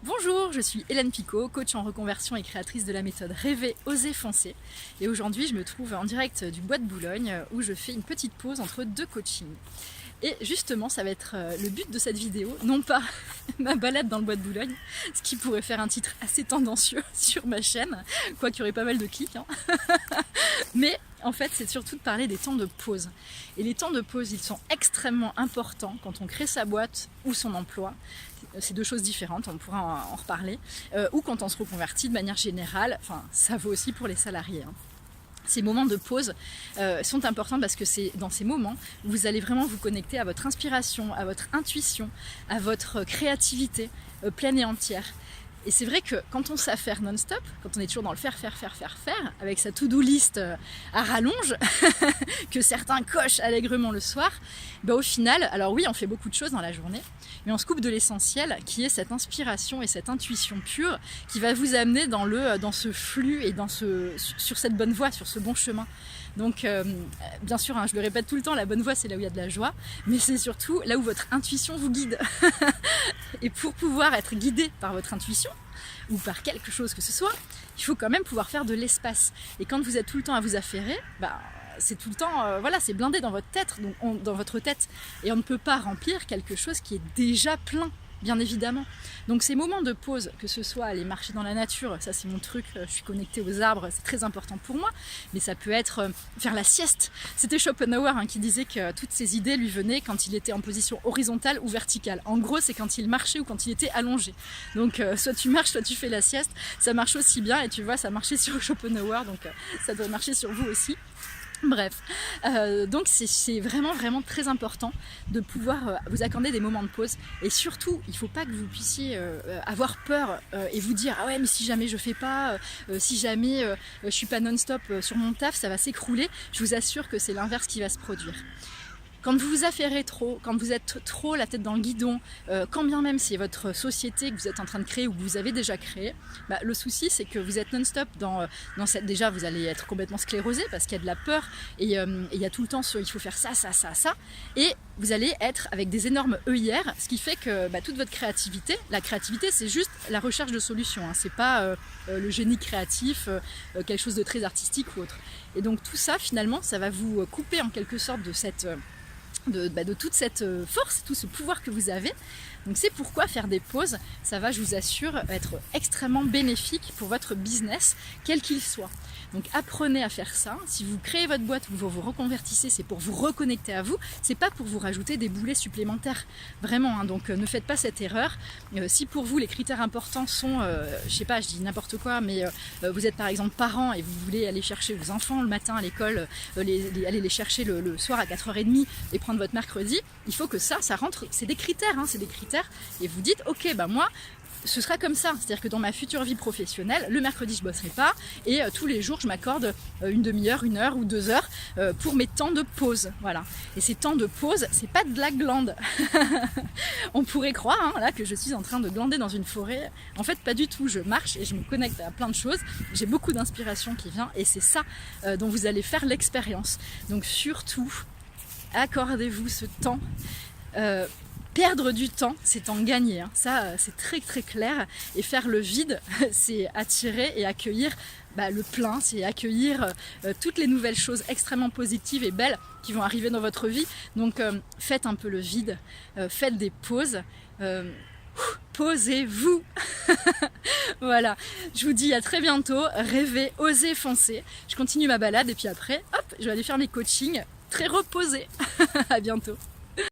Bonjour, je suis Hélène Picot, coach en reconversion et créatrice de la méthode Rêver, Oser, Foncer. Et aujourd'hui, je me trouve en direct du Bois de Boulogne où je fais une petite pause entre deux coachings. Et justement, ça va être le but de cette vidéo, non pas ma balade dans le Bois de Boulogne, ce qui pourrait faire un titre assez tendancieux sur ma chaîne, quoi qu'il y aurait pas mal de clics, hein. Mais en fait, c'est surtout de parler des temps de pause. Et les temps de pause, ils sont extrêmement importants quand on crée sa boîte ou son emploi. C'est deux choses différentes, on pourra en reparler. Ou quand on se reconvertit de manière générale, enfin, ça vaut aussi pour les salariés, hein. Ces moments de pause sont importants parce que c'est dans ces moments où vous allez vraiment vous connecter à votre inspiration, à votre intuition, à votre créativité pleine et entière. Et c'est vrai que quand on s'affaire non-stop, quand on est toujours dans le faire, avec sa to-do list à rallonge, que certains cochent allègrement le soir, bah au final, alors oui, on fait beaucoup de choses dans la journée, mais on se coupe de l'essentiel qui est cette inspiration et cette intuition pure qui va vous amener dans ce flux et sur cette bonne voie, sur ce bon chemin. Donc bien sûr, hein, je le répète tout le temps, la bonne voie c'est là où il y a de la joie, mais c'est surtout là où votre intuition vous guide. Et pour pouvoir être guidé par votre intuition, ou par quelque chose que ce soit, il faut quand même pouvoir faire de l'espace. Et quand vous êtes tout le temps à vous affairer, bah, c'est tout le temps, voilà, c'est blindé dans votre tête, dans votre tête, et on ne peut pas remplir quelque chose qui est déjà plein. Bien évidemment. Donc ces moments de pause, que ce soit aller marcher dans la nature, ça c'est mon truc, je suis connectée aux arbres, c'est très important pour moi, mais ça peut être faire la sieste. C'était Schopenhauer qui disait que toutes ces idées lui venaient quand il était en position horizontale ou verticale. En gros, c'est quand il marchait ou quand il était allongé. Donc soit tu marches, soit tu fais la sieste, ça marche aussi bien, et tu vois, ça marchait sur Schopenhauer, donc ça doit marcher sur vous aussi. Bref, donc c'est vraiment très important de pouvoir vous accorder des moments de pause, et surtout il ne faut pas que vous puissiez avoir peur et vous dire ah ouais, mais si jamais je fais pas, si jamais je suis pas non-stop sur mon taf, ça va s'écrouler. Je vous assure que c'est l'inverse qui va se produire. Quand vous vous affairez trop, quand vous êtes trop la tête dans le guidon, quand bien même c'est votre société que vous êtes en train de créer ou que vous avez déjà créé, bah, le souci c'est que vous êtes non-stop dans cette... Déjà vous allez être complètement sclérosé parce qu'il y a de la peur et il y a tout le temps il faut faire ça, et vous allez être avec des énormes œillères, ce qui fait que bah, toute votre créativité, la créativité c'est juste la recherche de solutions, hein, c'est pas le génie créatif, quelque chose de très artistique ou autre. Et donc tout ça finalement ça va vous couper en quelque sorte de toute cette force, tout ce pouvoir que vous avez. Donc c'est pourquoi faire des pauses, ça va, je vous assure, être extrêmement bénéfique pour votre business, quel qu'il soit. Donc apprenez à faire ça. Si vous créez votre boîte ou vous vous reconvertissez, c'est pour vous reconnecter à vous, c'est pas pour vous rajouter des boulets supplémentaires. Vraiment, hein, donc ne faites pas cette erreur. Si pour vous les critères importants sont, je sais pas, je dis n'importe quoi, mais vous êtes par exemple parent et vous voulez aller chercher vos enfants le matin à l'école, aller les chercher le soir à 4h30 et prendre votre mercredi, il faut que ça rentre, c'est des critères, hein, c'est des critères, et vous dites ok, bah moi ce sera comme ça, c'est-à-dire que dans ma future vie professionnelle, le mercredi je bosserai pas, et tous les jours je m'accorde une demi-heure, 1 heure ou 2 heures pour mes temps de pause, voilà. Et ces temps de pause, c'est pas de la glande. On pourrait croire hein, là que je suis en train de glander dans une forêt. En fait pas du tout, je marche et je me connecte à plein de choses, j'ai beaucoup d'inspiration qui vient, et c'est ça dont vous allez faire l'expérience. Donc surtout, accordez-vous ce temps. Perdre du temps, c'est en gagner, hein. Ça c'est très clair, et faire le vide, c'est attirer et accueillir le plein, c'est accueillir toutes les nouvelles choses extrêmement positives et belles qui vont arriver dans votre vie. Donc faites un peu le vide, faites des pauses, posez-vous. Voilà, je vous dis à très bientôt, rêvez, osez, foncez. Je continue ma balade et puis après, hop, je vais aller faire mes coachings très reposés. À bientôt.